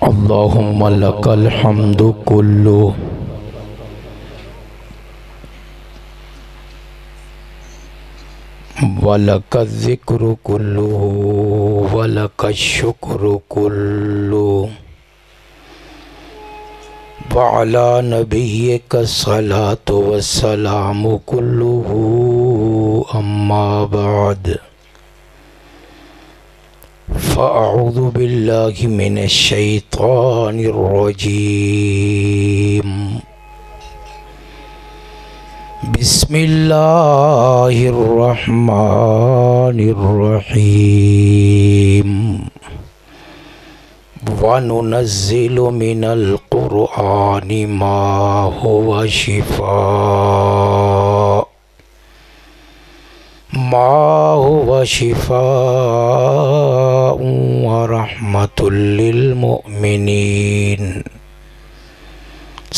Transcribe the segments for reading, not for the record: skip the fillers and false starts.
अल्लाहुम्मा लकल हम्दु कुल्लु वलकल ज़िक्रु कुल्लु वलकल शुक्र कुल्लु वअला नबिय्यिका सलातु वस्सलामु कुल्लुहु अम्मा बाद फ़अऊज़ु बिल्लाहि मिनश शैतानिर रजीम बिस्मिल्लाहिर रहमानिर रहीम व नुनज़्ज़िलु मिनल क़ुरआनि मा हुवा शिफ़ाउन व रहमतुल लिल मुमिनीन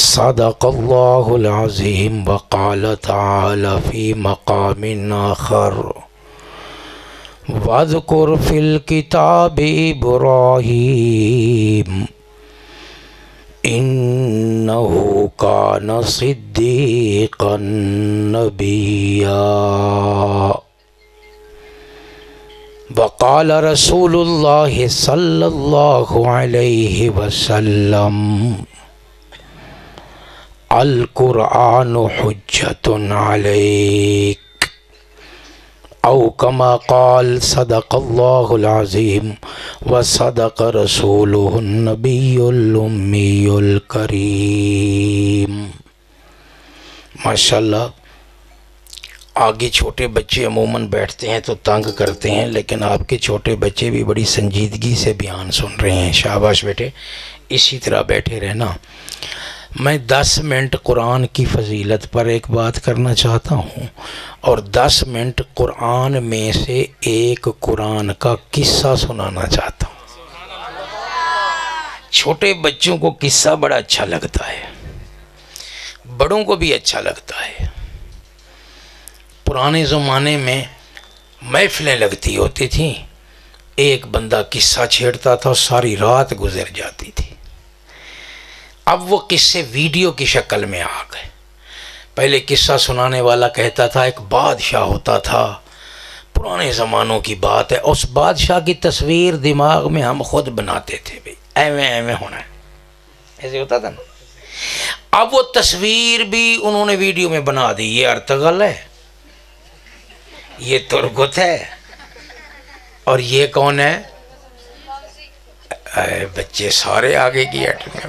सदक़ल्लाहुल अज़ीम व क़ाल तआला फ़ी मक़ामिन आख़र वज़्कुर फ़िल किताबि इब्राहीम इन्नहु कान सिद्दीक़न नबिय्या वक़ाल रसूलुल्लाहि सल्लल्लाहु अलैहि वसल्लम अल कुरआनु हुज्जतुन अलैक औ कमा क़ाल सदक़ल्लाहुल अज़ीम व सदक़ रसूलुहुन नबियुल उम्मियुल करीम। माशाअल्लाह, आगे छोटे बच्चे अमूमन बैठते हैं तो तंग करते हैं, लेकिन आपके छोटे बच्चे भी बड़ी संजीदगी से बयान सुन रहे हैं। शाबाश बेटे, इसी तरह बैठे रहना। मैं 10 मिनट कुरान की फ़जीलत पर एक बात करना चाहता हूँ और 10 मिनट कुरान में से एक कुरान का किस्सा सुनाना चाहता हूँ। छोटे बच्चों को किस्सा बड़ा अच्छा लगता है, बड़ों को भी अच्छा लगता है। पुराने ज़माने में महफ़िलें लगती होती थी, एक बंदा किस्सा छेड़ता था, सारी रात गुजर जाती थी। अब वो किस्से वीडियो की शक्ल में आ गए। पहले किस्सा सुनाने वाला कहता था एक बादशाह होता था, पुराने ज़मानों की बात है, उस बादशाह की तस्वीर दिमाग में हम खुद बनाते थे, भाई ऐਵੇਂ ऐਵੇਂ होना है, ऐसे होता था ना। अब वो तस्वीर भी उन्होंने वीडियो में बना दी। ये अर्तगल है, ये तुर्गुत है, और ये कौन है? बच्चे सारे आगे की हट में।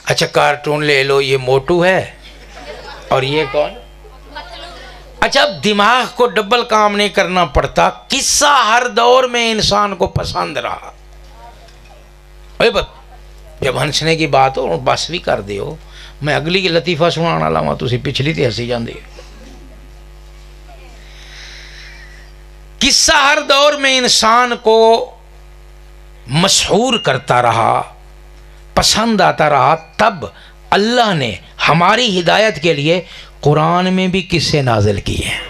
अच्छा, कार्टून ले लो, ये मोटू है और ये कौन? अच्छा, अब दिमाग को डबल काम नहीं करना पड़ता। किस्सा हर दौर में इंसान को पसंद रहा। जब हंसने की बात हो बस भी कर दियो, मैं अगली लतीफ़ा सुनाना लावा, तुसी पिछली ते हसी जांदे। किस्सा हर दौर में इंसान को मशहूर करता रहा, पसंद आता रहा। तब अल्लाह ने हमारी हिदायत के लिए कुरान में भी किस्से नाजिल किए हैं।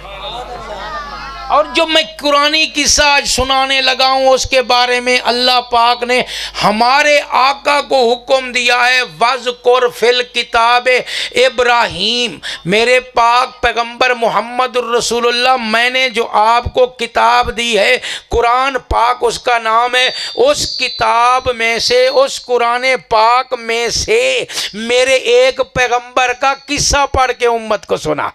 और जो मैं कुरानी किस्सा आज सुनाने लगा हूँ, उसके बारे में अल्लाह पाक ने हमारे आका को हुक्म दिया है, वज़्कुर फ़िल किताब इब्राहीम। मेरे पाक पैगंबर मोहम्मद रसूलुल्लाह, मैंने जो आपको किताब दी है कुरान पाक, उसका नाम है। उस किताब में से, उस कुरान पाक में से मेरे एक पैगंबर का किस्सा पढ़ के उम्मत को सुना।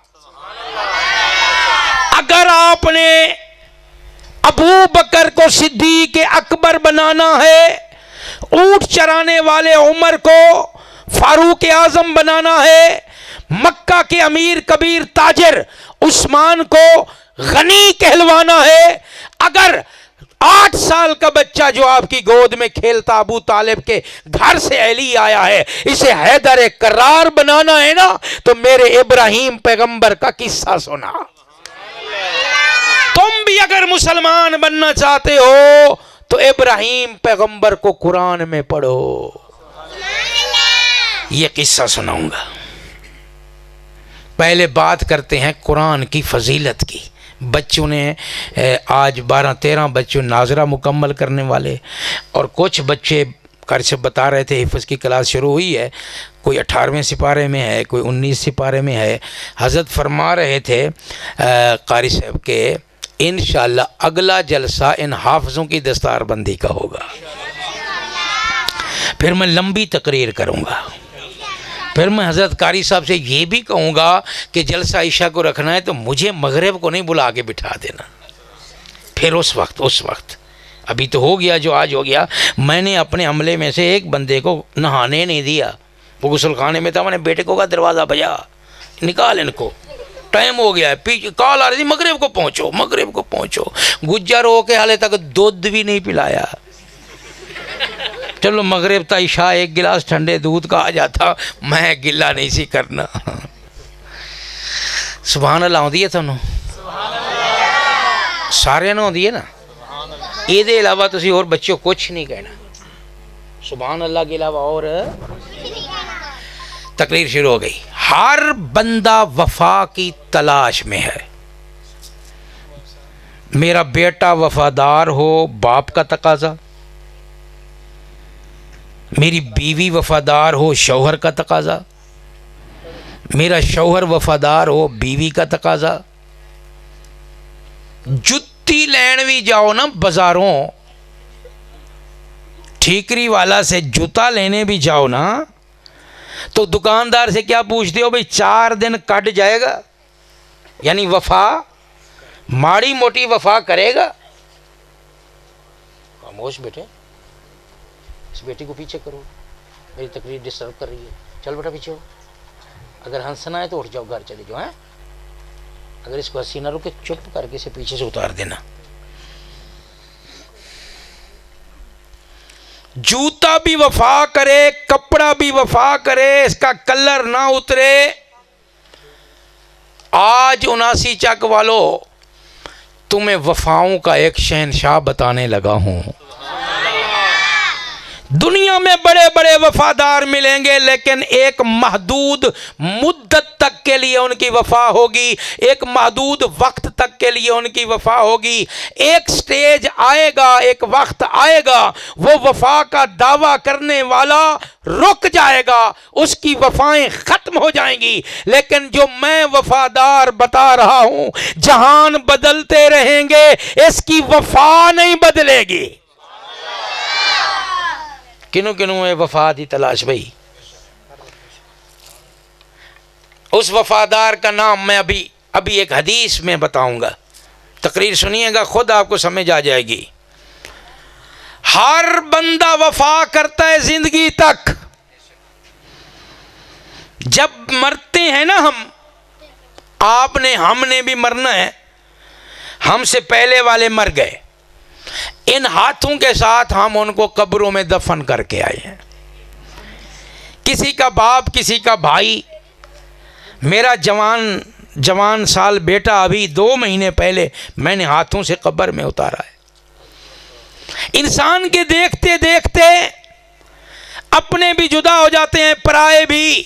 अगर आपने अबू बकर को सिद्दीक़ अकबर बनाना है, ऊंट चराने वाले उमर को फारूक आजम बनाना है, मक्का के अमीर कबीर ताजिर उस्मान को गनी कहलवाना है, अगर 8 साल का बच्चा जो आपकी गोद में खेलता अबू तालिब के घर से अली आया है, इसे हैदर करार बनाना है ना, तो मेरे इब्राहीम पैगंबर का किस्सा सुना। तुम भी अगर मुसलमान बनना चाहते हो तो इब्राहीम पैगंबर को कुरान में पढ़ो। ये किस्सा सुनाऊंगा। पहले बात करते हैं कुरान की फजीलत की। बच्चों ने आज 12-13 बच्चों नाजरा मुकम्मल करने वाले, और कुछ बच्चे कारी साहब बता रहे थे हिफ्ज़ की क्लास शुरू हुई है, कोई 18वें सिपारे में है, कोई 19 सिपारे में है। हज़रत फरमा रहे थे कारी साहब के इंशाअल्लाह अगला जलसा इन हाफिज़ों की दस्तारबंदी का होगा, फिर मैं लंबी तकरीर करूँगा, फिर मैं हज़रत कारी साहब से ये भी कहूँगा कि जलसा ईशा को रखना है तो मुझे मगरिब को नहीं बुला के बिठा देना। फिर उस वक्त अभी तो हो गया जो आज हो गया। मैंने अपने अमले में से एक बंदे को नहाने नहीं दिया, वो गुसल खाने में था, मैंने बेटे को कहा दरवाज़ा बजा, निकाल इनको, टाइम हो गया है, पीछे कॉल आ रही थी मगरिब को पहुँचो। गुज्जर हो के हाले तक दूध भी नहीं पिलाया। चलो मगरिब था, ईशा एक गिलास ठंडे दूध का आ जाता, मैं गिला नहीं सी करना। सुभान अल्लाह आउंदी है तुहानू? सारे आउंदी है ना? ये अलावा तुसी और बच्चों कुछ नहीं कहना, सुभान अल्लाह के अलावा और। तकरीर शुरू हो गई। हर बंदा वफा की तलाश में है। मेरा बेटा वफादार हो, बाप का तकाजा, मेरी बीवी वफादार हो, शौहर का तकाजा, मेरा शौहर वफादार हो, बीवी का तकाजा। जुत्ती लैन भी जाओ ना बाजारों, ठीकरी वाला से जूता लेने भी जाओ ना, तो दुकानदार से क्या पूछते हो भाई 4 दिन कट जाएगा, यानी वफा, माड़ी मोटी वफा करेगा। खामोश बेटे, इस बेटी को पीछे करो, मेरी तकरीर डिस्टर्ब कर रही है, चल बेटा पीछे हो। अगर हंसना है तो उठ जाओ, घर चले जाओ। हैं, अगर इसको हंसी ना रुके चुप करके इसे पीछे से उतार देना। जूता भी वफा करे, कपड़ा भी वफा करे, इसका कलर ना उतरे। आज 79 चक वालों, तुम्हें वफाओं का एक शहनशाह बताने लगा हूं। दुनिया में बड़े बड़े वफादार मिलेंगे, लेकिन एक महदूद मुद्दत तक के लिए उनकी वफा होगी, एक महदूद वक्त तक के लिए उनकी वफा होगी। एक स्टेज आएगा, एक वक्त आएगा, वो वफा का दावा करने वाला रुक जाएगा, उसकी वफाएं खत्म हो जाएंगी। लेकिन जो मैं वफादार बता रहा हूं, जहान बदलते रहेंगे, इसकी वफा नहीं बदलेगी। किनों किनों में वफा की तलाश भाई? उस वफादार का नाम मैं अभी एक हदीस में बताऊंगा, तकरीर सुनिएगा, खुद आपको समझ आ जाएगी। हर बंदा वफा करता है जिंदगी तक। जब मरते हैं ना हमने भी मरना है, हमसे पहले वाले मर गए, इन हाथों के साथ हम उनको कब्रों में दफन करके आए हैं। किसी का बाप, किसी का भाई, मेरा जवान साल बेटा अभी 2 महीने पहले मैंने हाथों से कब्र में उतारा है। इंसान के देखते देखते अपने भी जुदा हो जाते हैं, पराए भी।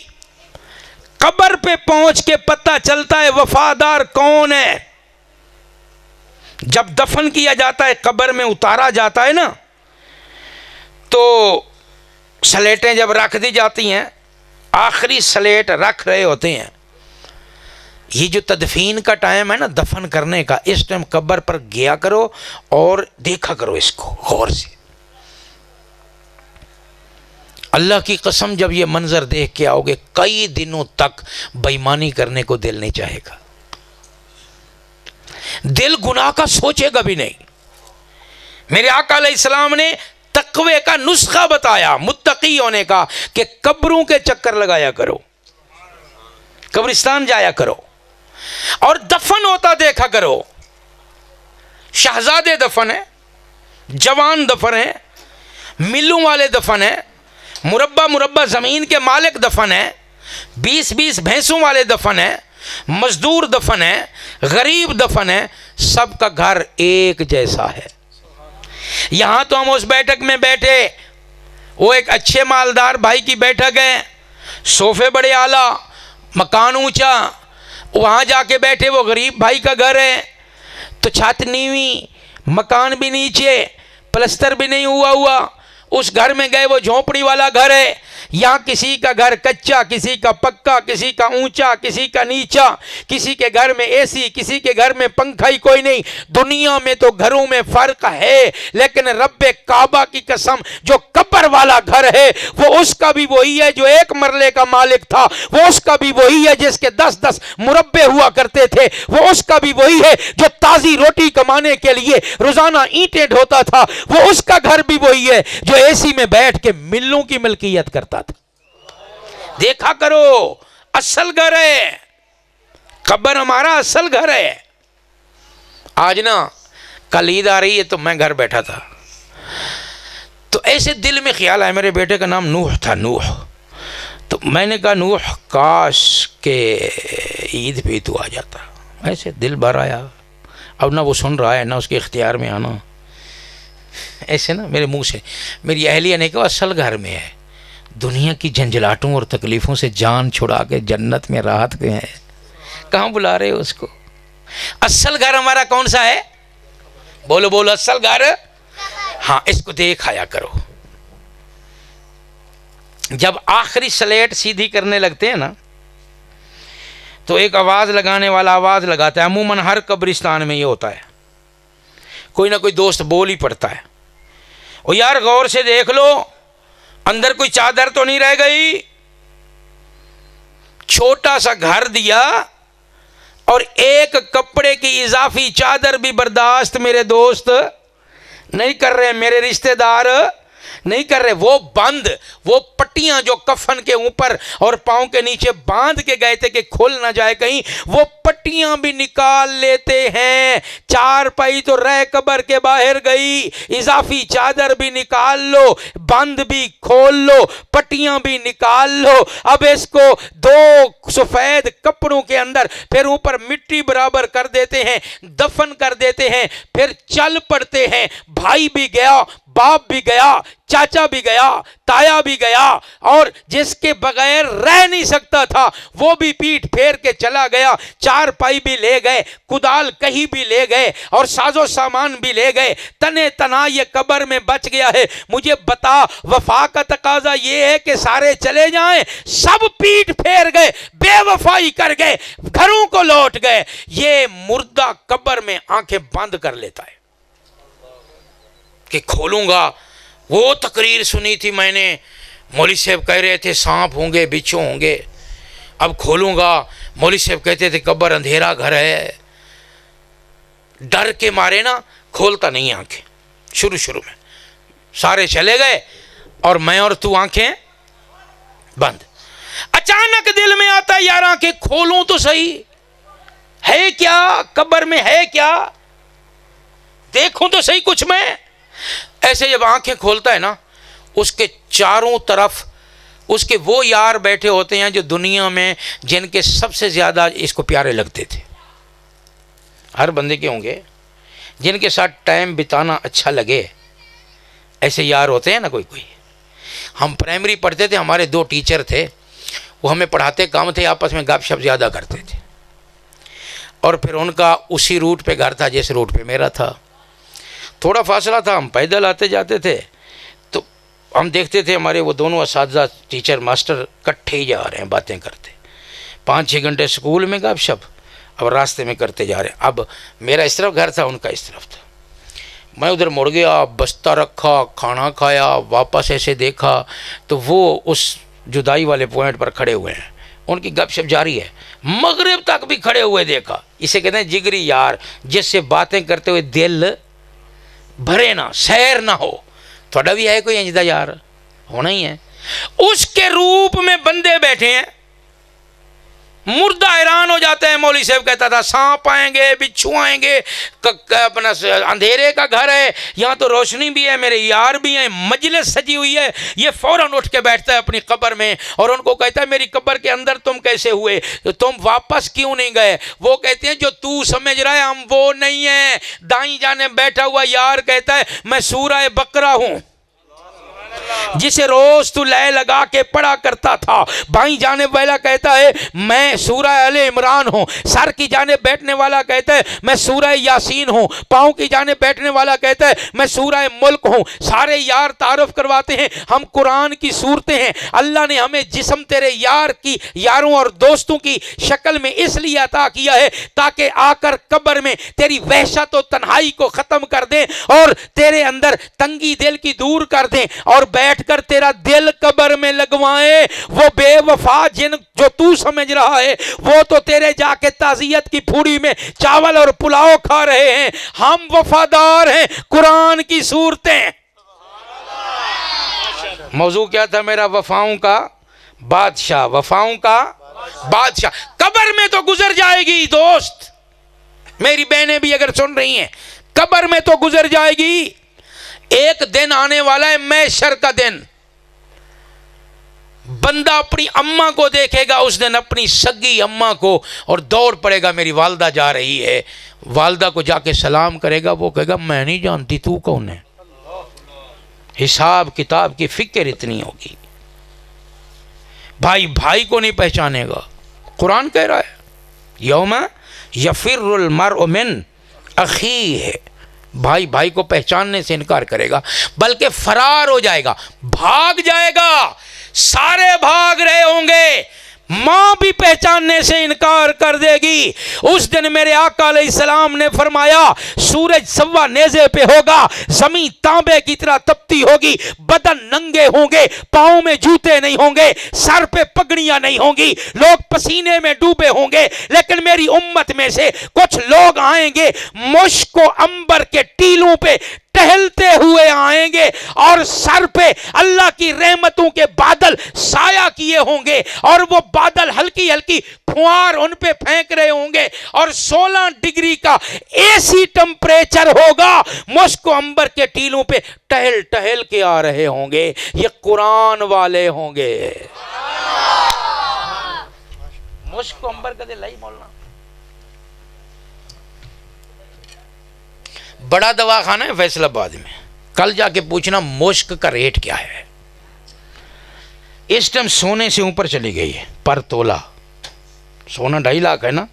कब्र पे पहुंच के पता चलता है वफादार कौन है। जब दफन किया जाता है, कब्र में उतारा जाता है ना, तो स्लेटें जब रख दी जाती हैं, आखिरी स्लेट रख रहे होते हैं। ये जो तदफीन का टाइम है ना, दफन करने का, इस टाइम कब्र पर गया करो और देखा करो इसको गौर से। अल्लाह की कसम, जब ये मंजर देख के आओगे, कई दिनों तक बेईमानी करने को दिल नहीं चाहेगा। दिल गुनाह का सोचेगा भी नहीं। मेरे आका अलैहिस्सलाम ने तकवे का नुस्खा बताया मुत्तकी होने का, कि कब्रों के चक्कर लगाया करो, कब्रिस्तान जाया करो और दफन होता देखा करो। शहजादे दफन है, जवान दफन है, मिलों वाले दफन है, मुरब्बा जमीन के मालिक दफन है, 20-20 भैंसों वाले दफन है, मजदूर दफन है, गरीब दफन है, सबका घर एक जैसा है। यहां तो हम उस बैठक में बैठे, वो एक अच्छे मालदार भाई की बैठक है, सोफे बड़े आला, मकान ऊंचा, वहां जाके बैठे, वो गरीब भाई का घर है। तो छत नीवी, मकान भी नीचे, प्लस्तर भी नहीं हुआ। उस घर में गए, वो झोपड़ी वाला घर है। यहाँ किसी का घर कच्चा, किसी का पक्का, किसी का ऊंचा, किसी का नीचा, किसी के घर में एसी, किसी के घर में पंखा ही कोई नहीं। दुनिया में तो घरों में फर्क है, लेकिन रब्बे काबा की कसम, जो कब्र वाला घर है वो उसका भी वही है जो एक मरले का मालिक था, वो उसका भी वही है जिसके 10-10 मुरब्बे हुआ करते थे, वो उसका भी वही है जो ताजी रोटी कमाने के लिए रोजाना ईंटें ढोता था, वो उसका घर भी वही है जो एसी में बैठ के मिलों की मिल्कियत करता था। देखा करो, असल घर है, कब्र हमारा असल घर है। आज ना कल ईद आ रही है तो मैं घर बैठा था, तो ऐसे दिल में ख्याल आया, मेरे बेटे का नाम नूह था, नूह। तो मैंने कहा नूह काश के ईद पे तू आ जाता। ऐसे दिल भर आया। अब ना वो सुन रहा है ना उसके इख्तियार में आना, ऐसे ना मेरे मुंह से। मेरी अहलिया ने कहा असल घर में है, दुनिया की झंझलाटों और तकलीफ़ों से जान छुड़ा के जन्नत में राहत के हैं, कहाँ बुला रहे हो उसको। असल घर हमारा कौन सा है? बोलो बोलो, असल घर। हाँ, इसको देख आया करो। जब आखिरी स्लेट सीधी करने लगते हैं ना, तो एक आवाज़ लगाने वाला आवाज़ लगाता है। अमूमन हर कब्रिस्तान में ये होता है, कोई ना कोई दोस्त बोल ही पड़ता है, ओ यार गौर से देख लो, अंदर कोई चादर तो नहीं रह गई। छोटा सा घर दिया और एक कपड़े की इजाफी चादर भी बर्दाश्त मेरे दोस्त नहीं कर रहे, मेरे रिश्तेदार नहीं कर रहे। वो बंद, वो पट्टियां जो कफन के ऊपर और पांव के नीचे बांध के गए थे कि खुल ना जाए कहीं, वो पट्टियां भी निकाल लेते हैं। चार पाई तो रह कब्र के बाहर गई, इजाफी चादर भी निकाल लो, बंद भी खोल लो, पट्टियां भी निकाल लो। अब इसको दो सफेद कपड़ों के अंदर फिर ऊपर मिट्टी बराबर कर देते हैं, दफन कर देते हैं, फिर चल पड़ते हैं। भाई भी गया, बाप भी गया, चाचा भी गया, ताया भी गया, और जिसके बगैर रह नहीं सकता था वो भी पीठ फेर के चला गया। चार पाई भी ले गए, कुदाल कहीं भी ले गए, और साजो सामान भी ले गए। तने तना ये कब्र में बच गया है। मुझे बता, वफा का तकाजा ये है कि सारे चले जाएं? सब पीठ फेर गए, बेवफाई कर गए, घरों को लौट गए। ये मुर्दा कब्र में आंखें बंद कर लेता है कि खोलूंगा। वो तकरीर सुनी थी मैंने, मौलवी साहब कह रहे थे सांप होंगे, बिच्छू होंगे। अब खोलूंगा, मौलवी साहब कहते थे कब्र अंधेरा घर है। डर के मारे ना खोलता नहीं आंखें। शुरू में सारे चले गए और मैं और तू आंखें बंद। अचानक दिल में आता है यार आंखें खोलूं तो सही, है क्या कब्र में, है क्या, देखूं तो सही कुछ मैं। ऐसे जब आंखें खोलता है ना, उसके चारों तरफ उसके वो यार बैठे होते हैं जो दुनिया में जिनके सबसे ज़्यादा इसको प्यारे लगते थे। हर बंदे के होंगे जिनके साथ टाइम बिताना अच्छा लगे, ऐसे यार होते हैं ना कोई कोई। हम प्राइमरी पढ़ते थे, हमारे 2 टीचर थे, वो हमें पढ़ाते काम थे, आपस में गपशप ज़्यादा करते थे। और फिर उनका उसी रूट पे घर था जिस रूट पे मेरा था। थोड़ा फासला था, हम पैदल आते जाते थे, तो हम देखते थे हमारे वो दोनों असातिज़ा टीचर मास्टर इकट्ठे ही जा रहे हैं, बातें करते। 5-6 घंटे स्कूल में गपशप, अब रास्ते में करते जा रहे हैं। अब मेरा इस तरफ घर था, उनका इस तरफ था। मैं उधर मुड़ गया, बस्ता रखा, खाना खाया, वापस ऐसे देखा तो वो उस जुदाई वाले पॉइंट पर खड़े हुए हैं, उनकी गपशप जारी है। मगरिब तक भी खड़े हुए देखा। इसे कहते हैं जिगरी यार, जिससे बातें करते हुए दिल भरे ना, सैर ना हो। थोड़ा भी है कोई इंजदा यार, होना ही है। उसके रूप में बंदे बैठे हैं, मुर्दा हैरान हो जाता है। मौलवी साहब कहता था सांप आएंगे, बिच्छू आएंगे, अपना अंधेरे का घर है, यहाँ तो रोशनी भी है, मेरे यार भी हैं, मजलिस सजी हुई है। ये फौरन उठ के बैठता है अपनी कब्र में और उनको कहता है मेरी कब्र के अंदर तुम कैसे हुए, तुम वापस क्यों नहीं गए? वो कहते हैं जो तू समझ रहा है हम वो नहीं है। दाई जाने बैठा हुआ यार कहता है मैं सूरह बकरा हूँ, जिसे रोज तू लय लगा के पढ़ा करता था। भाई जाने वाला कहता है मैं सूरह अल इमरान हूँ, सर की जाने बैठने वाला कहता है मैं सूरह यासीन हूँ, पाँव की जाने बैठने वाला कहता है मैं सूरह मुल्क हूँ। सारे यार तारुफ करवाते हैं हम कुरान की सूरतें हैं। अल्लाह ने हमें जिस्म तेरे यार की, यारों और दोस्तों की शक्ल में इसलिए अता किया है ताकि आकर कब्र में तेरी वहशत और तन्हाई को खत्म कर दें और तेरे अंदर तंगी दिल की दूर कर दें और बैठकर तेरा दिल कब्र में लगवाएं। वो बेवफा जिन जो तू समझ रहा है वो तो तेरे जाके ताजियत की फूड़ी में चावल और पुलाव खा रहे हैं। हम वफादार हैं कुरान की सूरतें। मौजू क्या था मेरा? वफाओं का बादशाह, वफाओं का बादशाह। कब्र में तो गुजर जाएगी दोस्त, मेरी बहनें भी अगर सुन रही हैं, कब्र में तो गुजर जाएगी। एक दिन आने वाला है महशर का दिन, बंदा अपनी अम्मा को देखेगा उस दिन, अपनी सगी अम्मा को, और दौड़ पड़ेगा मेरी वालदा जा रही है। वालदा को जाके सलाम करेगा, वो कहेगा मैं नहीं जानती तू कौन है। हिसाब किताब की फिक्र इतनी होगी, भाई भाई को नहीं पहचानेगा। कुरान कह रहा है यौमा यफिरुल मर्उ मिन अखी है, भाई भाई को पहचानने से इनकार करेगा, बल्कि फरार हो जाएगा, भाग जाएगा। सारे भाग रहे होंगे, मां भी पहचानने से इनकार कर देगी। उस दिन मेरे आका अलैहिस्सलाम ने फरमाया सूरज सवा नेज़े पे होगा, जमीन तांबे की तरह तपती होगी, बदन नंगे होंगे, पाँव में जूते नहीं होंगे, सर पे पगड़ियां नहीं होंगी, लोग पसीने में डूबे होंगे। लेकिन मेरी उम्मत में से कुछ लोग आएंगे मुश्क व अंबर के टीलों पे टहलते हुए आएंगे और सर पे अल्लाह की रहमतों के बादल साया किए होंगे और वो बादल हल्की हल्की फुहार उन पे फेंक रहे होंगे और 16 डिग्री का एसी टेम्परेचर होगा। मुश्क अंबर के टीलों पे टहल टहल के आ रहे होंगे, ये कुरान वाले होंगे। मुश्क अंबर का दिल बोलना। बड़ा दवाखाना है फैसलाबाद में, कल जाके पूछना मुश्क का रेट क्या है। इस टाइम सोने से ऊपर चली गई है पर तोला, सोना 2.5 लाख है ना,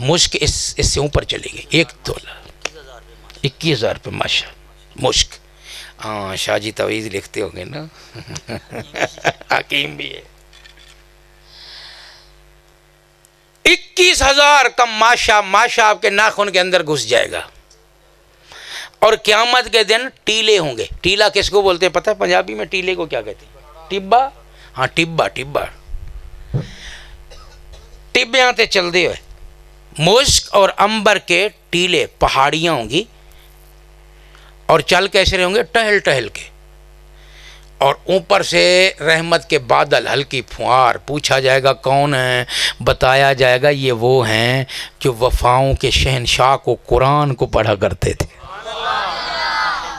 मुश्क इससे ऊपर चली गई, 1 तोला 21,000 रुपये माशा। मुश्क हाँ शाहजी तवीज़ लिखते होंगे ना हकीम भी है। 21,000 का माशा, माशा आपके नाखून के अंदर घुस जाएगा। और क़यामत के दिन टीले होंगे। टीला किसको बोलते हैं पता है पंजाबी में? टीले को क्या कहते हैं? टिब्बा। हाँ टिब्बा, टिब्बा टिब्बियां ते चलते हुए मुश्क और अंबर के टीले, पहाड़ियां होंगी और चल कैसे रहे होंगे? टहल टहल के, और ऊपर से रहमत के बादल, हल्की फुहार। पूछा जाएगा कौन है? बताया जाएगा ये वो हैं जो वफाओं के शहनशाह को, कुरान को पढ़ा करते थे।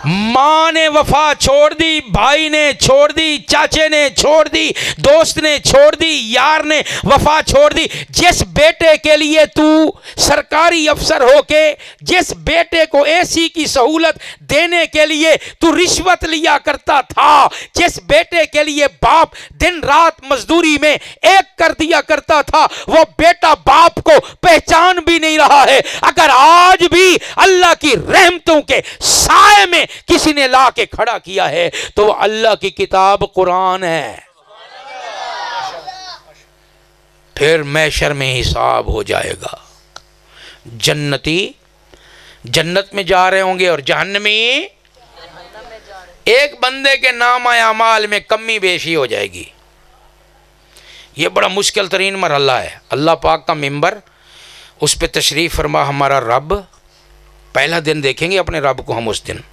माँ ने वफा छोड़ दी, भाई ने छोड़ दी, चाचे ने छोड़ दी, दोस्त ने छोड़ दी, यार ने वफा छोड़ दी। जिस बेटे के लिए तू सरकारी अफसर होके, जिस बेटे को एसी की सहूलत देने के लिए तू रिश्वत लिया करता था, जिस बेटे के लिए बाप दिन रात मजदूरी में एक कर दिया करता था, वो बेटा बाप को पहचान भी नहीं रहा है। अगर आज भी अल्लाह की रहमतों के साए में किसी ने ला के खड़ा किया है तो अल्लाह की किताब कुरान है। फिर महशर में हिसाब हो जाएगा। जन्नती जन्नत में जा रहे होंगे और जहन्नमी एक बंदे के नामा अमाल में कमी बेशी हो जाएगी। यह बड़ा मुश्किल तरीन मरहला है। अल्लाह पाक का मिंबर, उस पर तशरीफ़ फरमा हमारा रब। पहला दिन देखेंगे अपने रब को हम। उस दिन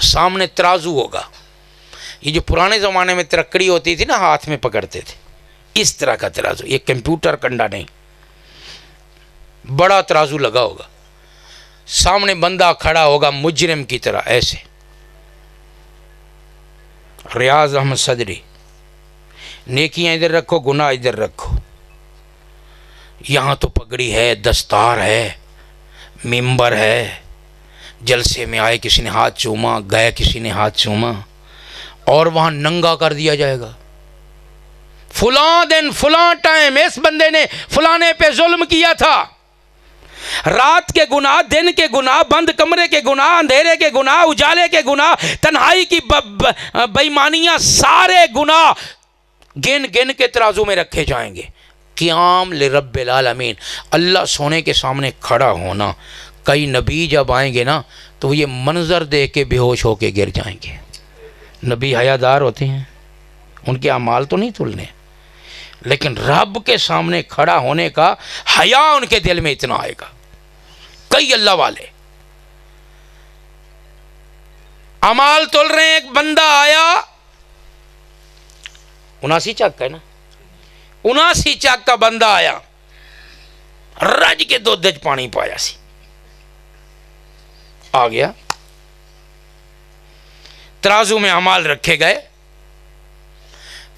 सामने तराजू होगा। ये जो पुराने ज़माने में तरक्कड़ी होती थी ना, हाथ में पकड़ते थे, इस तरह का तराजू, ये कंप्यूटर कंडा नहीं, बड़ा तराजू लगा होगा। सामने बंदा खड़ा होगा मुजरिम की तरह, ऐसे। रियाज अहमद सदरी, नेकियां इधर रखो, गुनाह इधर रखो। यहाँ तो पगड़ी है, दस्तार है, मिंबर है, जलसे में आए किसी ने हाथ चूमा, गए किसी ने हाथ चूमा, और वहां नंगा कर दिया जाएगा। फुला दिन फुला टाइम इस बंदे ने फलाने पे जुल्म किया था। रात के गुनाह, दिन के गुनाह, बंद कमरे के गुनाह, अंधेरे के गुनाह, उजाले के गुनाह, तन्हाई की बेईमानियां, सारे गुनाह गिन गिन के तराजू में रखे जाएंगे। क़ियाम लिरब्बिल आलमीन, अल्लाह सोने के सामने खड़ा होना। कई नबी जब आएंगे ना तो ये मंजर देख के बेहोश होके गिर जाएंगे। नबी हयादार होते हैं, उनके अमाल तो नहीं तुलने, लेकिन रब के सामने खड़ा होने का हया उनके दिल में इतना आएगा। कई अल्लाह वाले अमाल तुल रहे हैं। एक बंदा आया, 79 चक है ना, 79 चक का बंदा आया, रज के दुध च पानी पाया सी, आ गया, तराजू में अमाल रखे गए,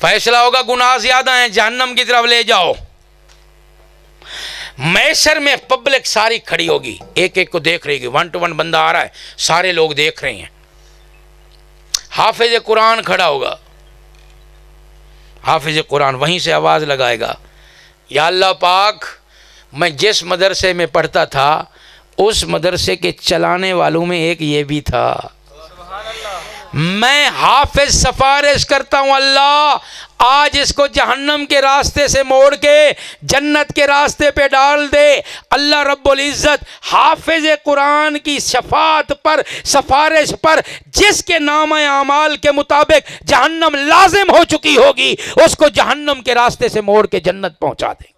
फैसला होगा गुनाह ज्यादा है, जहन्नम की तरफ ले जाओ। मैशर में पब्लिक सारी खड़ी होगी, एक एक को देख रही है, 1 to 1 बंदा आ रहा है, सारे लोग देख रहे हैं। हाफिज कुरान खड़ा होगा, हाफिज कुरान वहीं से आवाज लगाएगा, या अल्लाह पाक, मैं जिस मदरसे में पढ़ता था उस मदरसे के चलाने वालों में एक ये भी था, मैं हाफिज सिफारिश करता हूं अल्लाह, आज इसको जहन्नम के रास्ते से मोड़ के जन्नत के रास्ते पे डाल दे। अल्लाह रब्बुल इज़्ज़त हाफिज कुरान की शफात पर, सिफारिश पर, जिसके नाम आमाल के मुताबिक जहन्नम लाजिम हो चुकी होगी, उसको जहन्नम के रास्ते से मोड़ के जन्नत पहुंचा दे।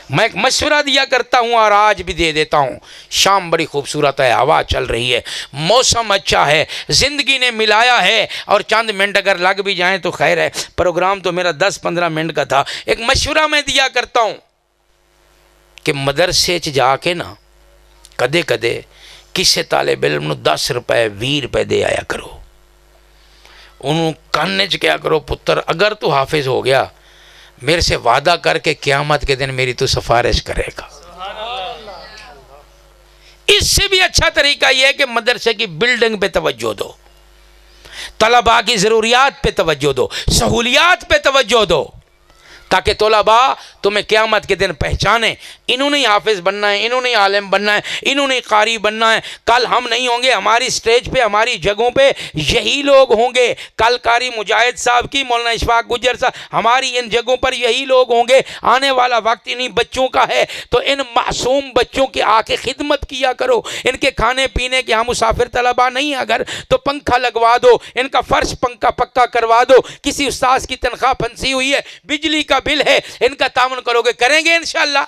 मैं एक मशवरा दिया करता हूँ और आज भी दे देता हूँ। शाम बड़ी खूबसूरत है, हवा चल रही है, मौसम अच्छा है, ज़िंदगी ने मिलाया है, और चंद मिनट अगर लग भी जाएं तो खैर है। प्रोग्राम तो मेरा 10-15 मिनट का था। एक मशवरा मैं दिया करता हूँ कि मदरसे च जाके ना कदे कदे किसी तालिब इल्म नूं 10 रुपए 20 रुपए दे आया करो। उन्होंने कहने च क्या करो, पुत्र अगर तू हाफिज हो गया, मेरे से वादा करके क़यामत के दिन मेरी तू सिफारिश करेगा। इससे भी अच्छा तरीका यह है कि मदरसे की बिल्डिंग पे तवज्जो दो, तलबा की ज़रूरियात पे तवज्जो दो, सहूलियात पे तवज्जो दो, ताकि तलबा तुम्हें क़यामत के दिन पहचाने, इन्होंने हाफिज बनना है, इन्होंने आलिम बनना है, इन्होंने कारी बनना है। कल हम नहीं होंगे, हमारी स्टेज पे, हमारी जगहों पे यही लोग होंगे। कल कारी मुजाहिद साहब की, मौलाना इशफाक गुज्जर साहब, हमारी इन जगहों पर यही लोग होंगे। आने वाला वक्त इन्हीं बच्चों का है, तो इन मासूम बच्चों की आके खिदमत किया करो। इनके खाने पीने के, हम मुसाफिर तलबा नहीं है अगर, तो पंखा लगवा दो, इनका फर्श पंखा पक्का करवा दो। किसी उस्ताद की तनख्वाह फंसी हुई है, बिजली का बिल है, इनका तामन करोगे, करेंगे इंशाअल्लाह।